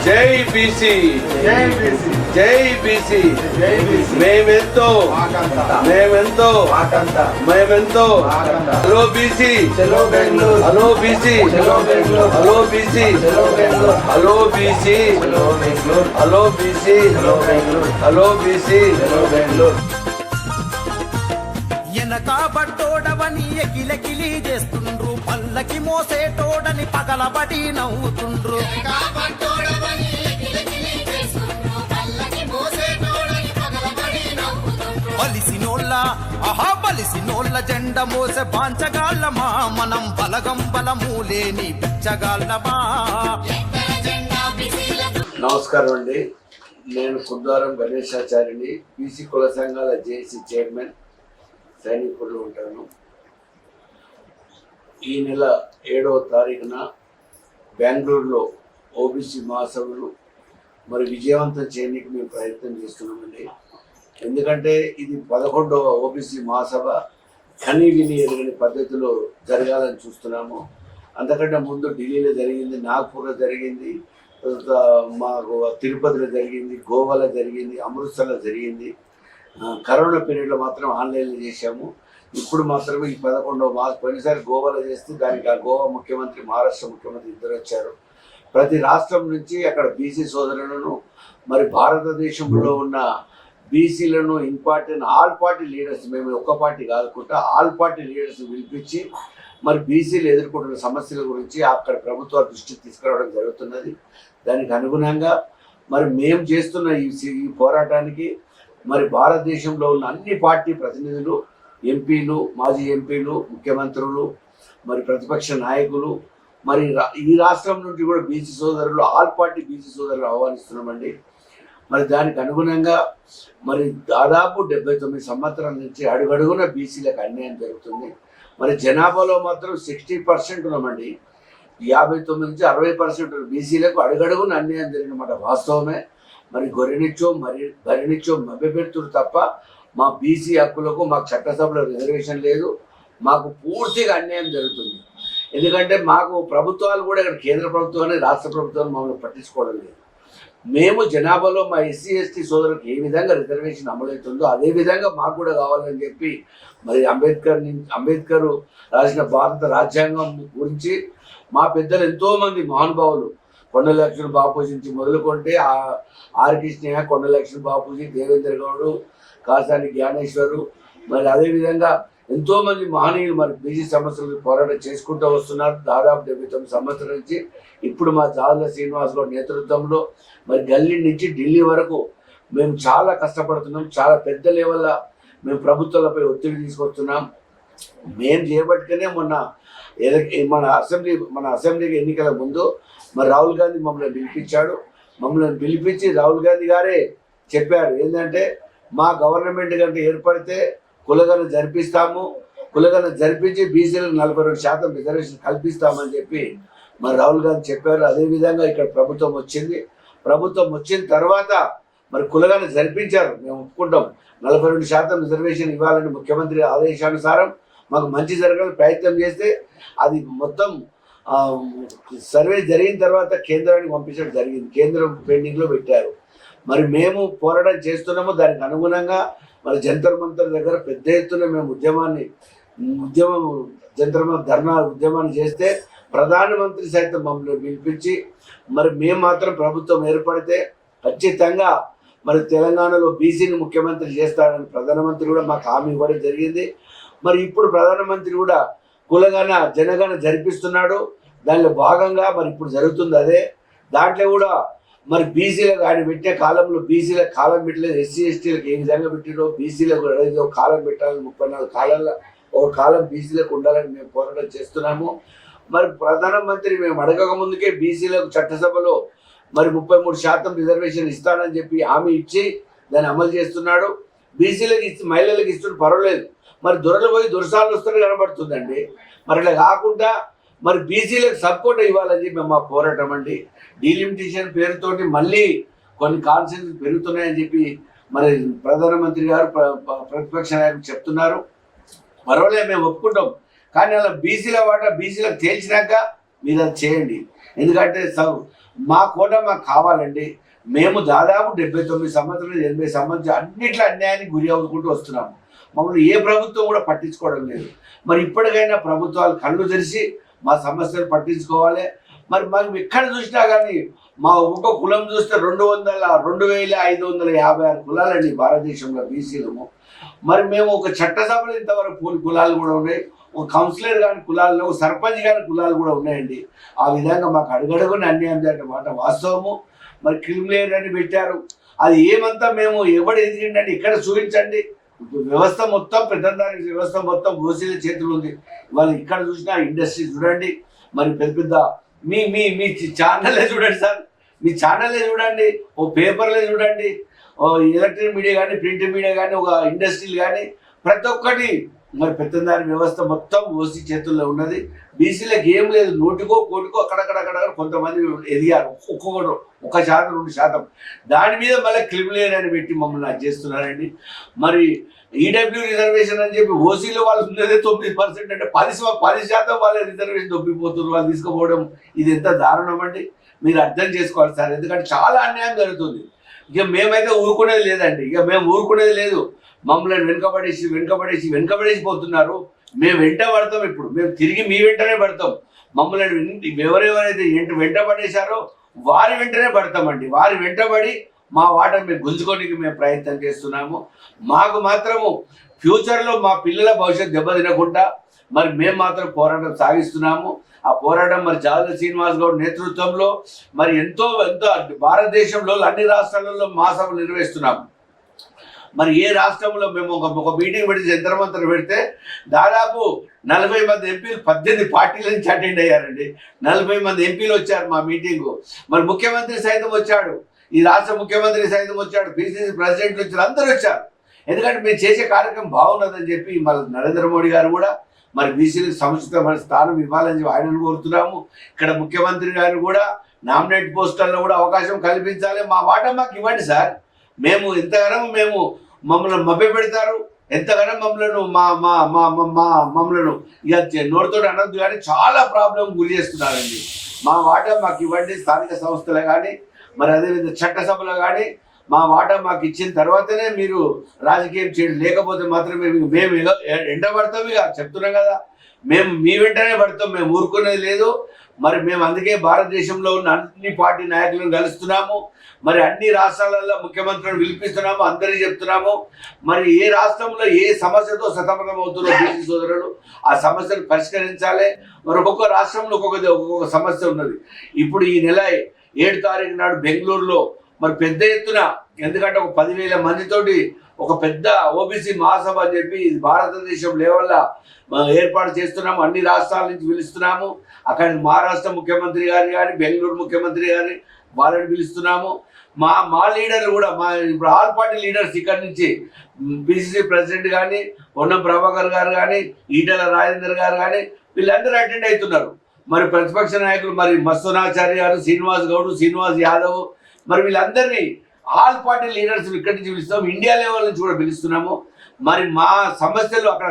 జై బీసీ జై బీసీ మేమెంతో hello BC hello BC hello BC hello BC hello BC hello BC ఎనకాబట్టోడవని ఎకిలకిలి చేస్తుండ్రు, పల్లకి మోసేటోడని పగలబడి నవ్వుతుండ్రు. బలిసినోళ్ళ జెండ మోసే పాంచగాళ్ళమా, మనం బలగం బలమూలేని బిచ్చగాళ్ళమా. నమస్కారం అండి, నేను కుద్వారం గణేశాచార్యని, బీసీ కుల సంఘాల జేఏసీ చైర్మన్, సైనికులు ఉంటాను. ఈ నెల 7వ తారీఖున బెంగళూరులో ఓబీసీ మహాసభలు మరి విజయవంతం చేయడానికి మేము ప్రయత్నం చేస్తున్నామండి. ఎందుకంటే ఇది 11వ ఓబీసీ మహాసభ కనీ విని ఎరగని పద్ధతిలో జరగాలని చూస్తున్నాము. అంతకంటే ముందు ఢిల్లీలో జరిగింది, నాగ్పూర్లో జరిగింది, మాకు తిరుపతిలో జరిగింది, గోవాలో జరిగింది, అమృత్సర్లో జరిగింది. కరోనా పీరియడ్లో మాత్రం ఆన్లైన్లో చేశాము. ఇప్పుడు మాత్రమే ఈ 11వ మార్చ్, పోయినసారి గోవాలో చేస్తే దానికి ఆ గోవా ముఖ్యమంత్రి, మహారాష్ట్ర ముఖ్యమంత్రి ఇద్దరు వచ్చారు. ప్రతి రాష్ట్రం నుంచి అక్కడ బీసీ సోదరులను, మరి భారతదేశంలో ఉన్న బీసీలను ఇంపార్టెంట్ ఆల్ పార్టీ లీడర్స్, మేము ఒక్క పార్టీ కాదుకుంటా ఆల్ పార్టీ లీడర్స్ పిలిపించి మరి బీసీలు ఎదుర్కొంటున్న సమస్యల గురించి అక్కడ ప్రభుత్వ దృష్టికి తీసుకురావడం జరుగుతున్నది. దానికి అనుగుణంగా మరి మేము చేస్తున్న ఈ పోరాటానికి మరి భారతదేశంలో ఉన్న అన్ని పార్టీ ప్రతినిధులు, ఎంపీలు, మాజీ ఎంపీలు, ముఖ్యమంత్రులు, మరి ప్రతిపక్ష నాయకులు, మరి ఈ రాష్ట్రం నుండి కూడా బీసీ సోదరులు, ఆల్ పార్టీ బీసీ సోదరులు ఆహ్వానిస్తున్నామండి. మరి దానికి అనుగుణంగా మరి దాదాపు 79 సంవత్సరాల నుంచి అడుగడుగున బీసీలకు అన్యాయం జరుగుతుంది. మరి జనాభాలో మాత్రం 60% ఉన్నామండి. 59 నుంచి 60% బీసీలకు అడుగడుగున అన్యాయం జరిగినమాట వాస్తవమే. మరి గొర్రెనిచ్చో మరి బరినిచ్చో మభ్యపెడుతురు తప్ప మా బీసీ హక్కులకు మాకు చట్టసభలో రిజర్వేషన్ లేదు. మాకు పూర్తిగా అన్యాయం జరుగుతుంది. ఎందుకంటే మాకు ప్రభుత్వాలు కూడా ఇక్కడ కేంద్ర ప్రభుత్వాన్ని, రాష్ట్ర ప్రభుత్వాన్ని మమ్మల్ని పట్టించుకోవడం లేదు. మేము జనాభాలో మా ఎస్సీ ఎస్టీ సోదరులకు ఏ విధంగా రిజర్వేషన్ అమలవుతుందో అదే విధంగా మాకు కూడా కావాలని చెప్పి మరి అంబేద్కర్ రాసిన భారత రాజ్యాంగం గురించి మా పెద్దలు ఎంతోమంది మహానుభావులు, కొండలక్ష్మణ్ బాపూజీ నుంచి మొదలుకొంటే ఆర్ కృష్ణయ్య, కొండలక్ష్మణ్ బాపూజీ, దేవేంద్ర గౌడు, కాసాని జ్ఞానేశ్వరు, మరి అదేవిధంగా ఎంతోమంది మహనీయులు మరి బీసీ సమస్యలకు పోరాటం చేసుకుంటూ వస్తున్నారు. దాదాపు 79 సంవత్సరాల నుంచి. ఇప్పుడు మా జాదుల శ్రీనివాస్ గౌడ్ నేతృత్వంలో మరి గల్లీ నుంచి ఢిల్లీ వరకు మేము చాలా కష్టపడుతున్నాం. చాలా పెద్ద లెవెల్లో మేము ప్రభుత్వాలపై ఒత్తిడి తీసుకొస్తున్నాం. మేము చేపట్టుకునే మన అసెంబ్లీకి ఎన్నికల ముందు మరి రాహుల్ గాంధీ మమ్మల్ని పిలిపించాడు. మమ్మల్ని పిలిపించి రాహుల్ గాంధీ గారే చెప్పారు ఏంటంటే, మా గవర్నమెంట్ కంటే ఏర్పడితే కులగన జరిపిస్తాము, కులగన జరిపించి బీసీలకు 42% రిజర్వేషన్ కల్పిస్తామని చెప్పి మరి రాహుల్ గాంధీ చెప్పారు. అదేవిధంగా ఇక్కడ ప్రభుత్వం వచ్చింది. ప్రభుత్వం వచ్చిన తర్వాత మరి కులగన జరిపించారు. మేము ఒప్పుకుంటాం. 42% రిజర్వేషన్ ఇవ్వాలని ముఖ్యమంత్రి ఆదేశానుసారం మాకు మంచి జరగాలని ప్రయత్నం చేస్తే అది మొత్తం సర్వే జరిగిన తర్వాత కేంద్రానికి పంపించడం జరిగింది. కేంద్రం పెండింగ్లో పెట్టారు. మరి మేము పోరాటం చేస్తున్నాము. దానికి అనుగుణంగా మరి జంతర్ మంతర్ దగ్గర పెద్ద ఎత్తున మేము ధర్నా ఉద్యమాన్ని చేస్తే ప్రధానమంత్రి సైతం మమ్మల్ని పిలిపించి మరి మేము మాత్రం ప్రభుత్వం ఏర్పడితే ఖచ్చితంగా మరి తెలంగాణలో బీసీని ముఖ్యమంత్రి చేస్తాడని ప్రధానమంత్రి కూడా మాకు హామీ ఇవ్వడం జరిగింది. మరి ఇప్పుడు ప్రధానమంత్రి కూడా కులగన జనగణ జరిపిస్తున్నాడు. దానిలో భాగంగా మరి ఇప్పుడు జరుగుతుంది అదే. దాంట్లో కూడా మరి బీసీలకు ఆయన పెట్టే కాలంలో బీసీలకు కాలం పెట్టలేదు. ఎస్సీ ఎస్టీలకు ఏ విధంగా పెట్టినో బీసీలకు ఒక కాలం పెట్టాలని 34 కాలాల్లో ఒక కాలం బీసీలకు ఉండాలని మేము పోరాటం చేస్తున్నాము. మరి ప్రధానమంత్రి మేము అడగక ముందుకే బీసీలకు చట్టసభలో మరి 33% రిజర్వేషన్ ఇస్తానని చెప్పి హామీ ఇచ్చి దాన్ని అమలు చేస్తున్నాడు. బీసీలకు ఇచ్చి మహిళలకు ఇస్తున్న పర్వాలేదు. మరి దొరలు పోయి దొరసాలు వస్తున్న కనబడుతుందండి. మరి ఇలా కాకుండా మరి బీసీలకు సపోర్ట్ ఇవ్వాలని చెప్పి మా పోరాటం అండి. డీలిమిటేషన్ పేరుతోటి మళ్ళీ కొన్ని కాన్సెన్స్ పెరుగుతున్నాయని చెప్పి మరి ప్రధానమంత్రి గారు ప్రతిపక్ష నాయకులు చెప్తున్నారు. పర్వాలేదు, మేము ఒప్పుకుంటాం. కానీ అలా బీసీల వాటా బీసీలకు తేల్చినాక మీరు అది చేయండి. ఎందుకంటే మా కోట మాకు కావాలండి. మేము దాదాపు 79 సంవత్సరాలు 80 సంవత్సరాలు అన్నిట్లో అన్యాయానికి గురి అవుకుంటూ వస్తున్నాము. మమ్మల్ని ఏ ప్రభుత్వం కూడా పట్టించుకోవడం లేదు. మరి ఇప్పటికైనా ప్రభుత్వాలు కళ్ళు తెరిచి మా సమస్యలు పట్టించుకోవాలి. మరి మనం ఎక్కడ చూసినా కానీ మా ఒక కులం చూస్తే 2556 కులాలండి భారతదేశంలో బీసీలము. మరి మేము ఒక చట్టసభలో ఇంతవరకు కులాలు కూడా ఉన్నాయి, ఒక కౌన్సిలర్ కానీ కులాల్లో, ఒక సర్పంచ్ కానీ కులాలు కూడా ఉన్నాయండి. ఆ విధంగా మాకు అడుగడుగుని అన్యాయం జరిగిన మాట వాస్తవము. మరి క్రిమిలేర్ అని పెట్టారు, అది ఏమంతా మేము ఎవడు ఎదిగిండండి ఇక్కడ చూపించండి. వ్యవస్థ మొత్తం పెద్దందారి వ్యవస్థ మొత్తం ఓసీల చేతులు ఉంది. వాళ్ళు ఇక్కడ చూసినా ఇండస్ట్రీ చూడండి, మరి పెద్ద పెద్ద మీ మీ మీ ఛానల్లే చూడండి సార్, మీ ఛానల్లే చూడండి, ఓ పేపర్లే చూడండి, ఓ ఎలక్ట్రిక్ మీడియా కానీ ప్రింట్ మీడియా కానీ ఒక ఇండస్ట్రీలు కానీ ప్రతి ఒక్కటి మరి పెద్దందారి వ్యవస్థ మొత్తం ఓసీ చేతుల్లో ఉన్నది. బీసీలకు ఏం లేదు, నోటికో కోటికో అక్కడక్కడ కొంతమంది ఎదిగారు, ఒక్కొక్కరు 1% 2%. దాని మీద మళ్ళీ క్రిమిలేర్ అని పెట్టి మమ్మల్ని అది చేస్తున్నారండి. మరి ఈడబ్ల్యూ రిజర్వేషన్ అని చెప్పి ఓసీలో వాళ్ళు ఉన్నదే 9% అంటే 10% వాళ్ళ రిజర్వేషన్ దొబ్బిపోతున్నారు, వాళ్ళు తీసుకుపోవడం. ఇది ఎంత దారుణం అండి, మీరు అర్థం చేసుకోవాలి సార్. ఎందుకంటే చాలా అన్యాయం జరుగుతుంది. ఇక మేమైతే ఊరుకునేది లేదండి, ఇక మేము ఊరుకునేది లేదు. మమ్మల్ని వెనుకబడేసి పోతున్నారు. మేము వెంట పడతాం, ఇప్పుడు మేము తిరిగి మీ వెంటనే పడతాం. మమ్మల్ని ఎవరెవరైతే వెంట పడేశారో వారి వెంటనే పడతామండి. వారి వెంటబడి మా వాటను మేము గుంజుకోనికి మేము ప్రయత్నం చేస్తున్నాము. మాకు మాత్రము ఫ్యూచర్లో మా పిల్లల భవిష్యత్తు దెబ్బతినకుండా మరి మేము మాత్రం పోరాటం సాగిస్తున్నాము. ఆ పోరాటం మరి జాదల శ్రీనివాస్ గౌడ్ నేతృత్వంలో మరి ఎంతో భారతదేశంలో అన్ని రాష్ట్రాలలో మహాసభలు నిర్వహిస్తున్నాము. మరి ఏ రాష్ట్రంలో మేము ఒక మీటింగ్ పెడితే జంతర్మంతర్ పెడితే దాదాపు 40 మంది ఎంపీలు 18 పార్టీల నుంచి అటెండ్ అయ్యారండి. 40 మంది ఎంపీలు వచ్చారు మా మీటింగు. మరి ముఖ్యమంత్రి సైతం వచ్చాడు, ఈ రాష్ట్ర ముఖ్యమంత్రి సైతం వచ్చాడు, పిసిసి ప్రెసిడెంట్లు వచ్చారు, అందరూ వచ్చారు. ఎందుకంటే మేము చేసే కార్యక్రమం బాగున్నదని చెప్పి మరి నరేంద్ర మోడీ గారు కూడా మరి బీసీలకు సముచితమైన స్థానం ఇవ్వాలని చెప్పి ఆయనను కోరుతున్నాము. ఇక్కడ ముఖ్యమంత్రి గారు కూడా నామినేట్ పోస్టర్లో కూడా అవకాశం కల్పించాలి. మా వాటా మాకు ఇవ్వండి సార్. మేము ఎంతగానో మమ్మల్ని మభ్య పెడతారు, ఎంతగానో మమ్మల్ని ఇక నోటితో అనొద్దు కానీ చాలా ప్రాబ్లం గురి చేస్తున్నారండి. మా వాటా మాకు ఇవ్వండి. స్థానిక సంస్థలు కానీ మరి అదేవిధంగా చట్టసభలో కానీ మా వాటా మాకు ఇచ్చిన తర్వాతనే మీరు రాజకీయం చేయండి, లేకపోతే మాత్రమే మేము ఎండబడతాం. ఇక చెప్తున్నాం కదా, మేము మీ వెంటనే పడతాం, మేము ఊరుకునేది లేదు. మరి మేము అందుకే భారతదేశంలో ఉన్న అన్ని పార్టీ నాయకులను కలుస్తున్నాము. మరి అన్ని రాష్ట్రాలలో ముఖ్యమంత్రులను పిలిపిస్తున్నాము, అందరికీ చెప్తున్నాము. మరి ఏ రాష్ట్రంలో ఏ సమస్యతో సతమతం అవుతుందో బీసీ సోదరులు ఆ సమస్యను పరిష్కరించాలి. మరి ఒక్కొక్క రాష్ట్రంలో ఒక్కొక్క సమస్య ఉన్నది. ఇప్పుడు ఈ నెల 7 తారీఖు నాడు బెంగళూరులో మరి పెద్ద ఎత్తున, ఎందుకంటే ఒక 10,000 మందితోటి ఒక పెద్ద ఓబీసీ మహాసభ అని చెప్పి భారతదేశం లెవెల్లో ఏర్పాటు చేస్తున్నాము. అన్ని రాష్ట్రాల నుంచి పిలుస్తున్నాము. అక్కడ మహారాష్ట్ర ముఖ్యమంత్రి గారు కానీ బెంగళూరు ముఖ్యమంత్రి గారి వాళ్ళని పిలుస్తున్నాము. మా లీడర్లు కూడా ఇప్పుడు ఆల్ పార్టీ లీడర్స్ ఇక్కడ నుంచి బీసీసీ ప్రెసిడెంట్ కానీ పొన్నం ప్రభాకర్ గారు కానీ ఈటెల రాజేందర్ గారు కానీ వీళ్ళందరూ అటెండ్ అవుతున్నారు. మరి ప్రతిపక్ష నాయకులు మరి మస్తునాచార్య గారు, శ్రీనివాస్ గౌడ్, శ్రీనివాస్ యాదవ్, మరి వీళ్ళందరినీ ఆల్ పార్టీ లీడర్స్ ఇక్కడి నుంచి పిలుస్తాం, ఇండియా లెవెల్ నుంచి కూడా పిలుస్తున్నాము. మరి మా సమస్యలు అక్కడ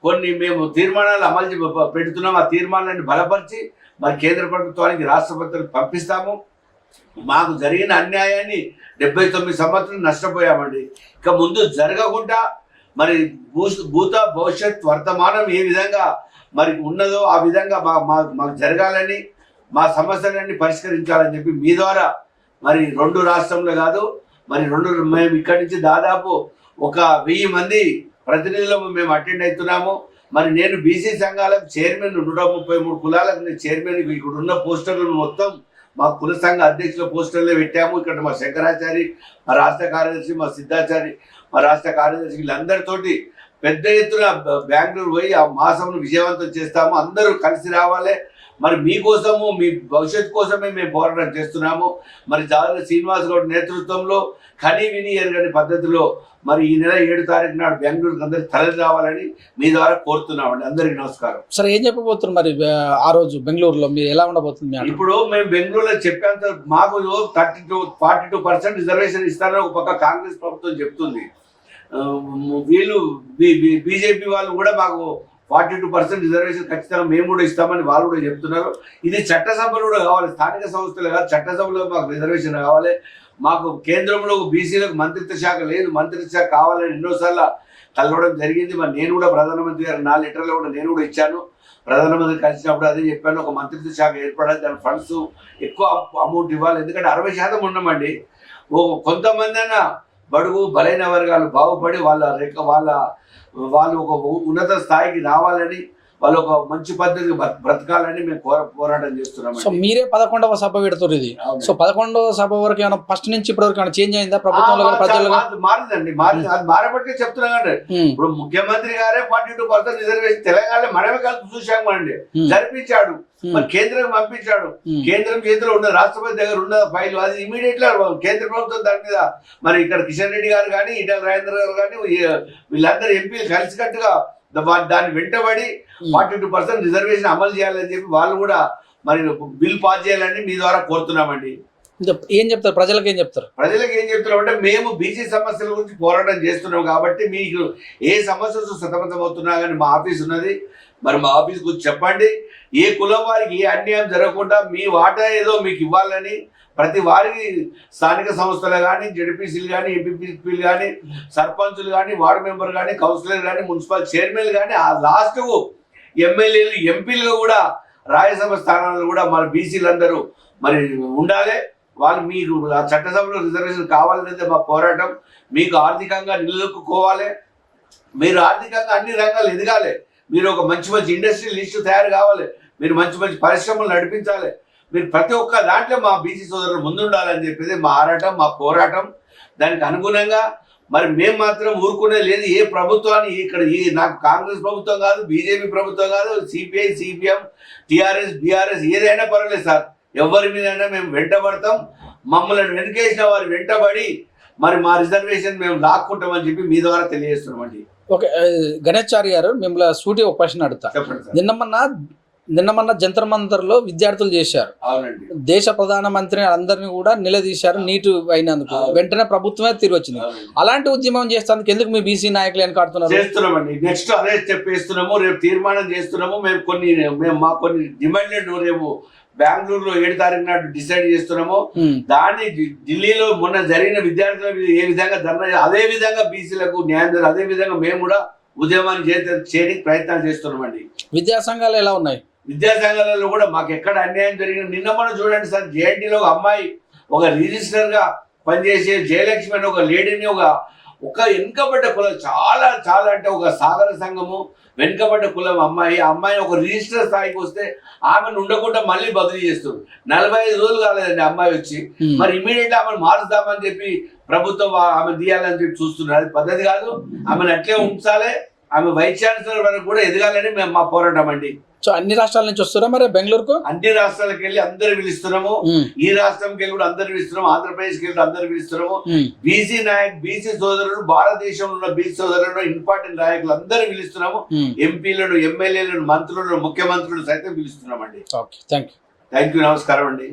కొన్ని మేము తీర్మానాలు అమలు పెడుతున్నాము. ఆ తీర్మానాన్ని బలపరిచి మరి కేంద్ర ప్రభుత్వానికి రాష్ట్రపతికి పంపిస్తాము. మాకు జరిగిన అన్యాయాన్ని 79 సంవత్సరాలు నష్టపోయామండి. ఇక ముందు జరగకుండా మరి భూత భవిష్యత్ వర్తమానం ఏ విధంగా మరి ఉన్నదో ఆ విధంగా మాకు జరగాలని, మా సమస్యలన్నీ పరిష్కరించాలని చెప్పి మీ ద్వారా మరి 2 రాష్ట్రంలో కాదు మరి మేము ఇక్కడి నుంచి దాదాపు ఒక 1000 మంది ప్రతినిధులను మేము అటెండ్ అవుతున్నాము. మరి నేను బీసీ సంఘాలకు చైర్మన్, 133 కులాలకు నేను చైర్మన్. ఇక్కడ ఉన్న పోస్టర్లను మొత్తం మా కుల సంఘ అధ్యక్షుల పోస్టర్లే పెట్టాము. ఇక్కడ మా శంకరాచారి, మా రాష్ట్ర కార్యదర్శి, మా సిద్ధాచారి, మా రాష్ట్ర కార్యదర్శి వీళ్ళందరితోటి పెద్ద ఎత్తున బెంగళూరు పోయి ఆ మాసంను విజయవంతం చేస్తాము. అందరూ కలిసి రావాలి. మరి మీకోసము, మీ భవిష్యత్తు కోసమే మేము పోరాటం చేస్తున్నాము. మరి జాదల శ్రీనివాస్ గౌడ్ నేతృత్వంలో కని విని ఎరగని పద్ధతిలో మరి ఈ నెల 7 తారీఖు నాడు బెంగళూరుకి అందరికి తరలి రావాలని మీ ద్వారా కోరుతున్నామండి. అందరికి నమస్కారం. సరే, ఏం చెప్పబోతున్నారు మరి ఆ రోజు బెంగళూరులో మీరు ఎలా ఉండబోతుంది? ఇప్పుడు మేము బెంగళూరులో చెప్పేంత మాకు 42% రిజర్వేషన్ ఇస్తారని ఒక పక్క కాంగ్రెస్ ప్రభుత్వం చెప్తుంది. వీళ్ళు బీజేపీ వాళ్ళు కూడా మాకు 42% రిజర్వేషన్ ఖచ్చితంగా మేము కూడా ఇస్తామని వాళ్ళు కూడా చెప్తున్నారు. ఇది చట్టసభలు కూడా కావాలి, స్థానిక సంస్థలు కాదు, చట్టసభలో మాకు రిజర్వేషన్ కావాలి. మాకు కేంద్రంలో బీసీలకు మంత్రిత్వ శాఖ లేదు, మంత్రిత్వ శాఖ కావాలని ఎన్నోసార్లు కలవడం జరిగింది. మరి నేను కూడా ప్రధానమంత్రి గారు 4 లెటర్లు కూడా నేను కూడా ఇచ్చాను. ప్రధానమంత్రి కలిసినప్పుడు అదే చెప్పాను, ఒక మంత్రిత్వ శాఖ ఏర్పడాలి, దాని ఫండ్స్ ఎక్కువ అమౌంట్ ఇవ్వాలి. ఎందుకంటే 60% ఉన్నామండి. కొంతమంది అయినా బడుగు బలైన వర్గాలు బాగుపడి వాళ్ళు ఒక ఉన్నత స్థాయికి రావాలని, వాళ్ళు ఒక మంచి పద్ధతికి బ్రతకాలని మేము పోరాటం చేస్తున్నాం. సో మీరే 11వ సభ పెడుతున్నారు ఇది. సో 11వ సభ వరకు ఏమైనా ఫస్ట్ నుంచి ఇప్పటి వరకు ఏమైనా చేంజ్ అయిందా ప్రభుత్వంలో? మారిందండి, అది మారబట్టే చెప్తున్నాం కండి. ఇప్పుడు ముఖ్యమంత్రి గారే 42% రిజర్వేషన్ తెలంగాణ మనమే కలిసి చూసామండి, జరిపించాడు. మరి కేంద్రం పంపించాడు, కేంద్రం చేతిలో ఉన్న రాష్ట్రపతి దగ్గర ఉన్న ఫైల్ అది ఇమీడియట్ గా కేంద్ర ప్రభుత్వం దాని మీద మరి ఇక్కడ కిషన్ రెడ్డి గారు కానీ, ఈటల రాజేంద్ర గారు కానీ, వీళ్ళందరూ ఎంపీలు కలిసికట్టుగా దాన్ని వెంటబడి 42% రిజర్వేషన్ అమలు చేయాలని చెప్పి వాళ్ళు కూడా మరి బిల్ పాస్ చేయాలని మీ ద్వారా కోరుతున్నామండి. ఏం చెప్తారు ప్రజలకు? ఏం చెప్తారు ప్రజలకు? ఏం చెప్తున్నాం అంటే, మేము బీసీ సమస్యల గురించి పోరాటం చేస్తున్నాం కాబట్టి మీకు ఏ సమస్యలు సతమతం అవుతున్నా కానీ మా ఆఫీస్ ఉన్నది. మరి మా ఆఫీస్ గురించి చెప్పండి. ఏ కులం వారికి ఏ అన్యాయం జరగకుండా మీ వాటా ఏదో మీకు ఇవ్వాలని ప్రతి వారికి స్థానిక సంస్థలు కానీ, జడ్పీసీలు కానీ, ఎంపీపీలు కానీ, సర్పంచులు కానీ, వార్డు మెంబర్ కానీ, కౌన్సిలర్ కానీ, మున్సిపల్ చైర్మన్లు కానీ, ఆ లాస్ట్కు ఎమ్మెల్యేలు ఎంపీలు కూడా రాజ్యసభ స్థానాలు కూడా మన బీసీలందరూ మరి ఉండాలి. వాళ్ళు మీకు ఆ చట్టసభలో రిజర్వేషన్ కావాలనేది మా పోరాటం. మీకు ఆర్థికంగా నిలదొక్కుకోవాలి, మీరు ఆర్థికంగా అన్ని రంగాలు ఎదగాలి, మీరు ఒక మంచి ఇండస్ట్రియల్ లిస్టు తయారు కావాలి, మీరు మంచి పరిశ్రమలు నడిపించాలి, మీరు ప్రతి ఒక్క దాంట్లో మా బీసీ సోదరులు ముందుండాలని చెప్పేది మా ఆరాటం, మా పోరాటం. దానికి అనుగుణంగా మరి మేము మాత్రం ఊరుకునే లేదు. ఏ ప్రభుత్వాన్ని ఇక్కడ నాకు కాంగ్రెస్ ప్రభుత్వం కాదు, బీజేపీ ప్రభుత్వం కాదు, సిపిఐ, సిపిఎం, టీఆర్ఎస్, బీఆర్ఎస్ ఏదైనా పర్వాలేదు సార్, ఎవరి మీదైనా మేము వెంటబడతాం. మమ్మల్ని వెనుకేసిన వారు వెంటబడి మరి మా రిజర్వేషన్ మేము లాక్కుంటామని చెప్పి మీ ద్వారా తెలియజేస్తున్నామండి. ఓకే, గణేష్ గారు మిమ్మల్ని సూటి ఒక క్వశ్చన్ అడుగుతా. నిన్నమన్న జంతర్ మంతర్లో విద్యార్థులు చేశారు. అవునండి. దేశ ప్రధానమంత్రిని అందరినీ కూడా నిలదీశారు నీటు అయినందుకు. వెంటనే ప్రభుత్వమే తిరిగి వచ్చింది. అలాంటి ఉద్యమం చేస్తానికి ఎందుకు మీ బీసీ నాయకులు వెనకాడుతున్నారు? చేస్తున్నామండి. నెక్స్ట్ అదే చెప్పేస్తున్నాము, రేపు తీర్మానం చేస్తున్నాము. మేము మా కొన్ని డిమాండ్లను రేపు బెంగళూరులో 7 తారీఖు నాడు డిసైడ్ చేస్తున్నాము. దాన్ని ఢిల్లీలో మొన్న జరిగిన విద్యార్థుల మీద ఏ విధంగా ధర్నా, అదే విధంగా బీసీలకు న్యాయం, అదే విధంగా మేము కూడా ఉద్యమాన్ని చేయడానికి ప్రయత్నాలు చేస్తున్నామండి. విద్యా సంఘాలు ఎలా ఉన్నాయి? విద్యా సంఘాలలో కూడా మాకు ఎక్కడ అన్యాయం జరిగిన, నిన్న మనం చూడండి సార్, జేఎన్టీలో ఒక అమ్మాయి ఒక రిజిస్టర్ గా పనిచేసే జయలక్ష్మి అని ఒక లేడీని ఒక వెనుకబడ్డ కులం, చాలా చాలా అంటే ఒక సాగర సంఘము వెనుకబడ్డ కులం అమ్మాయి, ఆ అమ్మాయిని ఒక రిజిస్టర్ స్థాయికి వస్తే ఆమెను ఉండకుండా మళ్ళీ బదిలీ చేస్తుంది. 45 రోజులు కాలేదండి అమ్మాయి వచ్చి. మరి ఇమీడియట్ ఆమెను మారుస్తామని చెప్పి ప్రభుత్వం ఆమె తీయాలని చెప్పి చూస్తున్నారు. అది పద్ధతి కాదు. ఆమెను అట్లే ఉంచాలి, ఆమె వైస్ ఛాన్సలర్ వరకు కూడా ఎదగాలని మేము మా పోరాటం అండి. సో అన్ని రాష్ట్రాల నుంచి వస్తారా మరి బెంగళూరుకు? అన్ని రాష్ట్రాలకు వెళ్ళి అందరు పిలుస్తున్నాము. ఈ రాష్ట్రంకి వెళ్ళి కూడా అందరు పిలుస్తున్నాము, ఆంధ్రప్రదేశ్కి వెళ్ళి అందరు పిలుస్తున్నాము. బీసీ సోదరులు, భారతదేశంలో ఉన్న బీసీ సోదరులను, ఇంపార్టెంట్ నాయకులు అందరూ పిలుస్తున్నాము. ఎంపీలను, ఎమ్మెల్యేలను, మంత్రులను, ముఖ్యమంత్రులను సైతం పిలుస్తున్నామండి. Okay, thank you. నమస్కారం అండి.